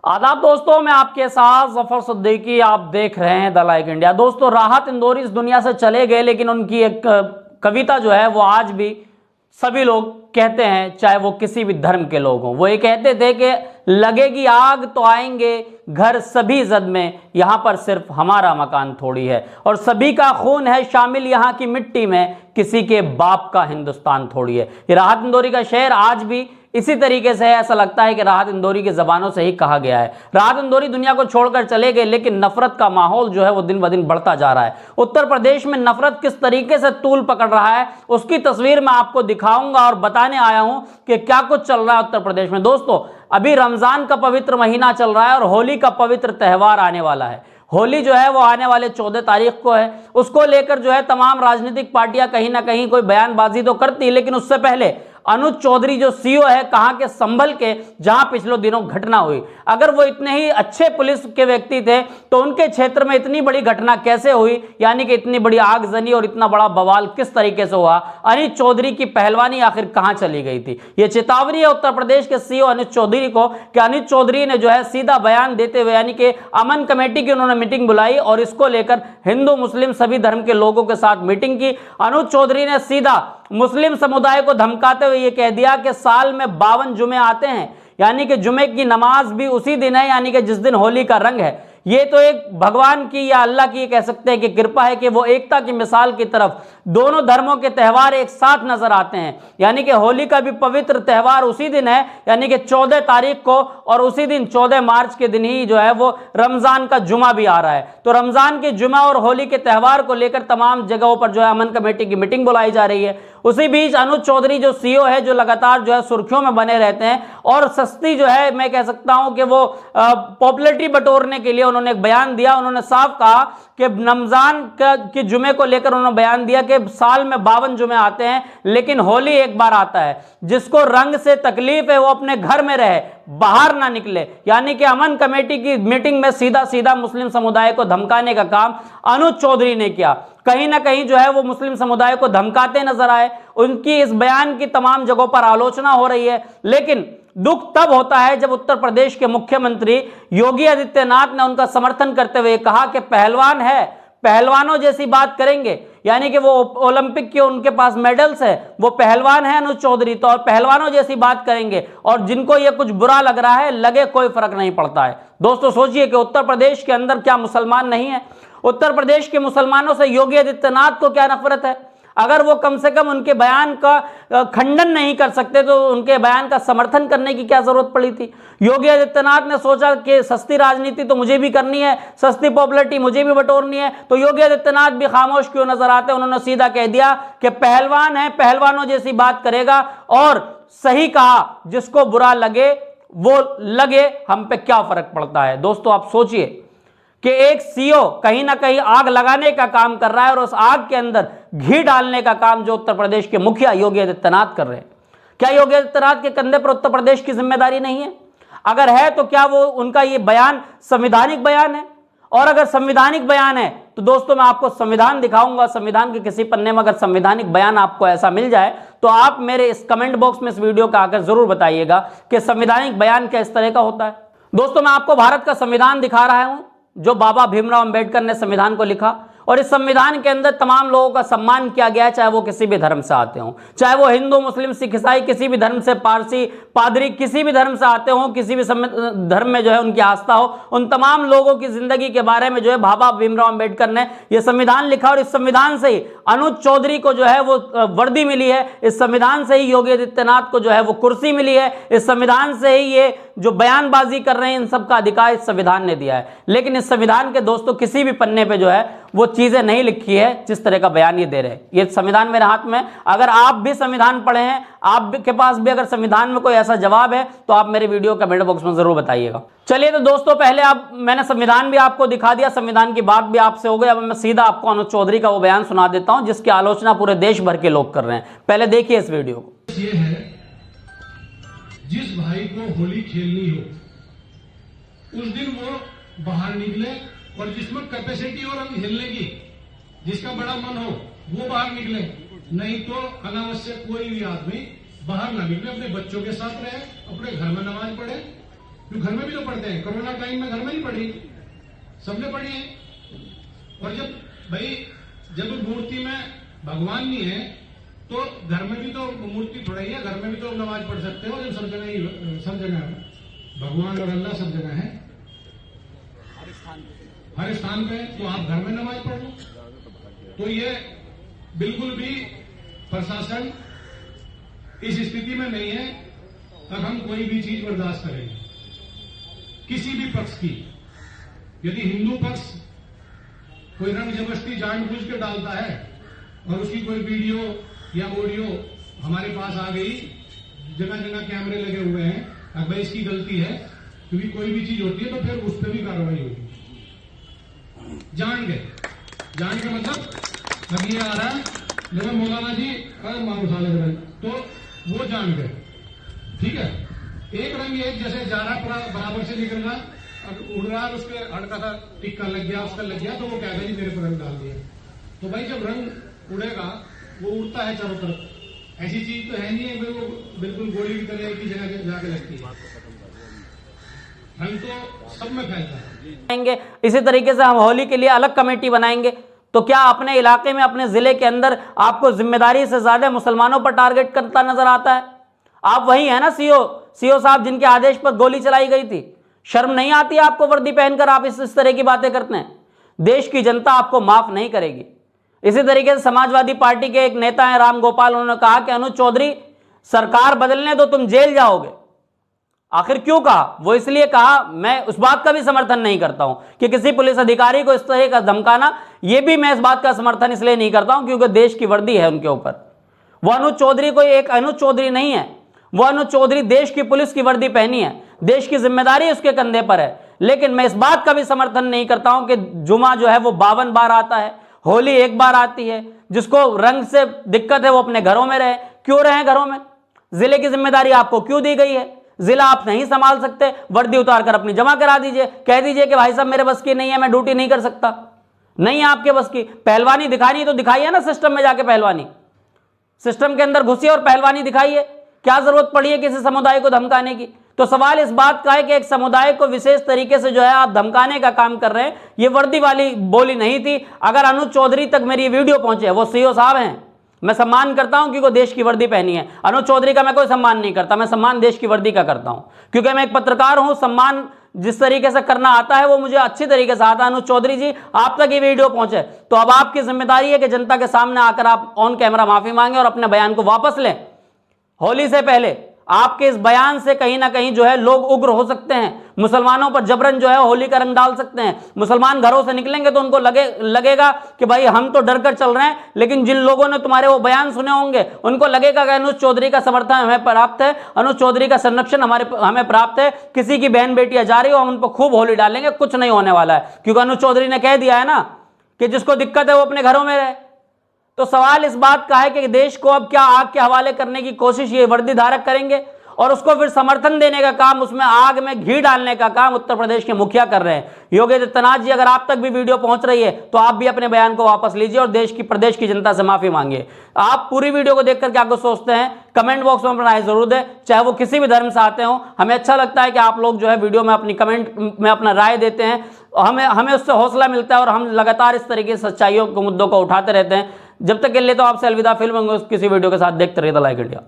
आदाब दोस्तों, मैं आपके साथ जफर सिद्दीकी। आप देख रहे हैं द लाइक इंडिया। दोस्तों, राहत इंदौरी इस दुनिया से चले गए, लेकिन उनकी एक कविता जो है वो आज भी सभी लोग कहते हैं, चाहे वो किसी भी धर्म के लोग हों। वो ये कहते थे कि लगेगी आग तो आएंगे घर सभी जद में, यहाँ पर सिर्फ हमारा मकान थोड़ी है, और सभी का खून है शामिल यहाँ की मिट्टी में, किसी के बाप का हिंदुस्तान थोड़ी है। ये राहत इंदौरी का शेर आज भी इसी तरीके से है। ऐसा लगता है कि राहत इंदौरी की जबानों से ही कहा गया है। राहत इंदौरी दुनिया को छोड़कर चले गए, लेकिन नफरत का माहौल जो है वो दिन ब दिन बढ़ता जा रहा है। उत्तर प्रदेश में नफरत किस तरीके से तूल पकड़ रहा है, उसकी तस्वीर मैं आपको दिखाऊंगा और बताने आया हूं कि क्या कुछ चल रहा है उत्तर प्रदेश में। दोस्तों, अभी रमजान का पवित्र महीना चल रहा है और होली का पवित्र त्यौहार आने वाला है। होली जो है वो आने वाले 14 तारीख को है। उसको लेकर जो है तमाम राजनीतिक पार्टियां कहीं ना कहीं कोई बयानबाजी तो करती है, लेकिन उससे पहले अनुज चौधरी जो सीओ है कहां के, संभल के, जहां पिछले दिनों घटना हुई, अगर वो इतने ही अच्छे पुलिस के व्यक्ति थे तो उनके क्षेत्र में इतनी बड़ी घटना कैसे हुई, यानी कि इतनी बड़ी आगजनी और इतना बड़ा बवाल किस तरीके से हुआ। अनुज चौधरी की पहलवानी आखिर कहां चली गई थी। यह चेतावनी है उत्तर प्रदेश के सीओ अनुज चौधरी को कि अनुज चौधरी ने जो है सीधा बयान देते हुए, यानी कि अमन कमेटी की उन्होंने मीटिंग बुलाई और इसको लेकर हिंदू मुस्लिम सभी धर्म के लोगों के साथ मीटिंग की। अनुज चौधरी ने सीधा मुस्लिम समुदाय को धमकाते हुए ये कह दिया कि साल में 52 जुमे आते हैं, यानी कि जुमे की नमाज भी उसी दिन है, यानी कि जिस दिन होली का रंग है। ये तो एक भगवान की या अल्लाह की कह सकते हैं कि कृपा है कि वो एकता की मिसाल की तरफ दोनों धर्मों के त्यौहार एक साथ नजर आते हैं। यानी कि होली का भी पवित्र त्यौहार उसी दिन है, यानी कि 14 तारीख को, और उसी दिन 14 मार्च के दिन ही जो है वो रमजान का जुमा भी आ रहा है। तो रमजान के जुमा और होली के त्यौहार को लेकर तमाम जगहों पर जो है अमन कमेटी की मीटिंग बुलाई जा रही है। उसी बीच अनुज चौधरी जो सीओ है, जो लगातार जो है सुर्खियों में बने रहते हैं और सस्ती जो है, मैं कह सकता हूं कि वो पॉपुलैरिटी बटोरने के लिए उन्होंने एक बयान दिया। उन्होंने साफ कहा कि रमजान के जुमे को लेकर उन्होंने बयान दिया कि साल में 52 जुमे आते हैं, लेकिन होली एक बार आता है। जिसको रंग से तकलीफ है वो अपने घर में रहे, बाहर ना निकले। यानी कि अमन कमेटी की मीटिंग में सीधा सीधा मुस्लिम समुदाय को धमकाने का काम अनुज चौधरी ने किया। कहीं ना कहीं जो है वो मुस्लिम समुदाय को धमकाते नजर आए। उनकी इस बयान की तमाम जगहों पर आलोचना हो रही है, लेकिन दुख तब होता है जब उत्तर प्रदेश के मुख्यमंत्री योगी आदित्यनाथ ने उनका समर्थन करते हुए कहा कि पहलवान है, पहलवानों जैसी बात करेंगे, यानी कि वो ओलंपिक के उनके पास मेडल्स है, वो पहलवान है अनुज चौधरी, तो और पहलवानों जैसी बात करेंगे, और जिनको ये कुछ बुरा लग रहा है लगे, कोई फर्क नहीं पड़ता है। दोस्तों, सोचिए कि उत्तर प्रदेश के अंदर क्या मुसलमान नहीं है? उत्तर प्रदेश के मुसलमानों से योगी आदित्यनाथ को क्या नफरत है? अगर वो कम से कम उनके बयान का खंडन नहीं कर सकते तो उनके बयान का समर्थन करने की क्या जरूरत पड़ी थी? योगी आदित्यनाथ ने सोचा कि सस्ती राजनीति तो मुझे भी करनी है, सस्ती पॉपुलैरिटी मुझे भी बटोरनी है, तो योगी आदित्यनाथ भी खामोश क्यों नजर आते? उन्होंने सीधा कह दिया कि पहलवान है, पहलवानों जैसी बात करेगा, और सही कहा, जिसको बुरा लगे वो लगे, हम पे क्या फर्क पड़ता है। दोस्तों, आप सोचिए कि एक सीओ कहीं ना कहीं आग लगाने का काम कर रहा है और उस आग के अंदर घी डालने का काम जो उत्तर प्रदेश के मुखिया योगी आदित्यनाथ कर रहे हैं। क्या योगी आदित्यनाथ के कंधे पर उत्तर प्रदेश की जिम्मेदारी नहीं है? अगर है तो क्या वो उनका ये बयान संवैधानिक बयान है? और अगर संवैधानिक बयान है तो दोस्तों मैं आपको संविधान दिखाऊंगा। संविधान के किसी पन्ने में अगर संवैधानिक बयान आपको ऐसा मिल जाए तो आप मेरे इस कमेंट बॉक्स में इस वीडियो का आकर जरूर बताइएगा कि संवैधानिक बयान क्या इस तरह का होता है। दोस्तों, मैं आपको भारत का संविधान दिखा रहा हूं जो बाबा भीमराव अंबेडकर ने संविधान को लिखा, और इस संविधान के अंदर तमाम लोगों का सम्मान किया गया है, चाहे वो किसी भी धर्म से आते हों, चाहे वो हिंदू मुस्लिम सिख ईसाई किसी भी धर्म से, पारसी पादरी किसी भी धर्म से आते हों, किसी भी धर्म में जो है उनकी आस्था हो, उन तमाम लोगों की जिंदगी के बारे में जो है बाबा भीमराव अंबेडकर ने यह संविधान लिखा। और इस संविधान से ही अनुज चौधरी को जो है वो वर्दी मिली है, इस संविधान से ही योगी आदित्यनाथ को जो है वो कुर्सी मिली है, इस संविधान से ही ये जो बयानबाजी कर रहे हैं इन सबका अधिकार इस संविधान ने दिया है। लेकिन इस संविधान के दोस्तों किसी भी पन्ने पे जो है वो चीजें नहीं लिखी है जिस तरह का बयान ये दे रहे हैं। ये संविधान मेरे हाथ में, अगर आप भी संविधान पढ़े हैं, आपके पास भी अगर संविधान में कोई ऐसा जवाब है तो आप मेरे वीडियो कमेंट बॉक्स में जरूर बताइएगा। चलिए तो दोस्तों, पहले मैंने संविधान भी आपको दिखा दिया, संविधान की बात भी आपसे हो गई। अब मैं सीधा आपको अनुज चौधरी का वो बयान सुना देता हूं जिसकी आलोचना पूरे देश भर के लोग कर रहे हैं। पहले देखिए इस वीडियो को। ये है, जिस भाई को होली खेलनी हो उस दिन वो बाहर निकले, और जिसमें कैपेसिटी और रंग खेलने की, जिसका बड़ा मन हो वो बाहर निकले, नहीं तो अनावश्यक कोई भी आदमी बाहर ना निकले, अपने बच्चों के साथ रहे, अपने घर में नमाज पढ़े, क्यों घर में भी तो पढ़ते हैं, कोरोना टाइम में घर में नहीं पढ़ी, सबने पढ़ी है। और जब मूर्ति में भगवान नहीं है तो घर में भी तो मूर्ति थोड़ा ही है, घर में भी तो नमाज पढ़ सकते हो। जब सब जगह भगवान और अल्लाह सब जगह है, हर स्थान पे, तो आप घर में नमाज पढ़ लो। तो ये बिल्कुल भी प्रशासन इस स्थिति में नहीं है अब हम कोई भी चीज बर्दाश्त करेंगे किसी भी पक्ष की। यदि हिंदू पक्ष कोई रंग जबरदस्ती जानबूझ के डालता है और उसकी कोई वीडियो या ऑडियो हमारे पास आ गई, जगह जगह कैमरे लगे हुए हैं, अब भाई इसकी गलती है, क्योंकि कोई भी चीज होती है तो फिर उस पर भी कार्रवाई होगी। जान के मतलब अब ये आ रहा है जब मौलाना जी तो वो जान गए, ठीक है। एक रंग एक जैसे जा रहा बराबर से निकल रहा, अब उड़ रहा, उसके हड़का था टिक्का लग गया, उसका लग गया, तो वो कहता है मेरे पर रंग डाल दिया। तो भाई जब रंग उड़ेगा वो उड़ता है चारों तरफ, ऐसी चीज तो है नहीं है वो बिल्कुल गोली की तरह की जगह जाके लगती है, रंग तो सब में फैलता है। इसी तरीके से हम होली के लिए अलग कमेटी बनाएंगे। तो क्या अपने इलाके में, अपने जिले के अंदर आपको जिम्मेदारी से ज्यादा मुसलमानों पर टारगेट करता नजर आता है? आप वही है ना सीओ साहब जिनके आदेश पर गोली चलाई गई थी। शर्म नहीं आती आपको? वर्दी पहनकर आप इस तरह की बातें करते हैं। देश की जनता आपको माफ नहीं करेगी। इसी तरीके से समाजवादी पार्टी के एक नेता हैं राम गोपाल, उन्होंने कहा कि अनुज चौधरी सरकार बदलने दो, तुम जेल जाओगे। आखिर क्यों कहा? वो इसलिए कहा, मैं उस बात का भी समर्थन नहीं करता हूं कि किसी पुलिस अधिकारी को इस तरह का धमकाना, ये भी मैं इस बात का समर्थन इसलिए नहीं करता हूं क्योंकि देश की वर्दी है उनके ऊपर। वो अनुज चौधरी कोई एक अनुज चौधरी नहीं है, वो अनुज चौधरी देश की पुलिस की वर्दी पहनी है, देश की जिम्मेदारी उसके कंधे पर है। लेकिन मैं इस बात का भी समर्थन नहीं करता हूं कि जुमा जो है वो 52 बार आता है, होली एक बार आती है। जिसको रंग से दिक्कत है वो अपने घरों में रहे। क्यों रहे घरों में? जिले की जिम्मेदारी आपको क्यों दी गई है? जिला आप नहीं संभाल सकते, वर्दी उतार कर अपनी जमा करा दीजिए, कह दीजिए कि भाई साहब मेरे बस की नहीं है, मैं ड्यूटी नहीं कर सकता। नहीं है आपके बस की। पहलवानी दिखानी तो दिखाइए ना सिस्टम में जाके, पहलवानी सिस्टम के अंदर घुसिए और पहलवानी दिखाइए। क्या जरूरत पड़ी है किसी समुदाय को धमकाने की? तो सवाल इस बात का है कि एक समुदाय को विशेष तरीके से जो है आप धमकाने का काम कर रहे हैं। ये वर्दी वाली बोली नहीं थी। अगर अनुज चौधरी तक मेरी वीडियो पहुंचे, वो सीओ साहब हैं, मैं सम्मान करता हूं क्योंकि देश की वर्दी पहनी है। अनुज चौधरी का मैं कोई सम्मान नहीं करता, मैं सम्मान देश की वर्दी का करता हूं क्योंकि मैं एक पत्रकार हूं। सम्मान जिस तरीके से करना आता है वो मुझे अच्छी तरीके से आता है। अनुज चौधरी जी, आप तक ये वीडियो पहुंचे तो अब आपकी जिम्मेदारी है कि जनता के सामने आकर आप ऑन कैमरा माफी मांगे और अपने बयान को वापस लें। होली से पहले आपके इस बयान से कहीं ना कहीं जो है लोग उग्र हो सकते हैं, मुसलमानों पर जबरन जो है होली का रंग डाल सकते हैं। मुसलमान घरों से निकलेंगे तो उनको लगेगा कि भाई हम तो डर कर चल रहे हैं, लेकिन जिन लोगों ने तुम्हारे वो बयान सुने होंगे उनको लगेगा कि अनुज चौधरी का समर्थन हमें प्राप्त है, अनुज चौधरी का संरक्षण हमें प्राप्त है। किसी की बहन बेटियां जा रही हो, हम उन पर खूब होली डालेंगे, कुछ नहीं होने वाला है क्योंकि अनुज चौधरी ने कह दिया है ना कि जिसको दिक्कत है वो अपने घरों में रहे। तो सवाल इस बात का है कि देश को अब क्या आग के हवाले करने की कोशिश ये वर्दी धारक करेंगे और उसको फिर समर्थन देने का काम, उसमें आग में घी डालने का काम उत्तर प्रदेश के मुखिया कर रहे हैं। योगी आदित्यनाथ जी, अगर आप तक भी वीडियो पहुंच रही है तो आप भी अपने बयान को वापस लीजिए और प्रदेश की जनता से माफी मांगिए। आप पूरी वीडियो को देखकर क्या कुछ सोचते हैं कमेंट बॉक्स में अपना राय जरूर दें, चाहे वो किसी भी धर्म से आते हो। हमें अच्छा लगता है कि आप लोग जो है वीडियो में अपनी कमेंट में अपना राय देते हैं, हमें उससे हौसला मिलता है और हम लगातार इस तरीके से सच्चाइयों के मुद्दों को उठाते रहते हैं। जब तक के लिए तो आपसे अलविदा, फिल्म किसी वीडियो के साथ देखते रहिए द लाइक इंडिया।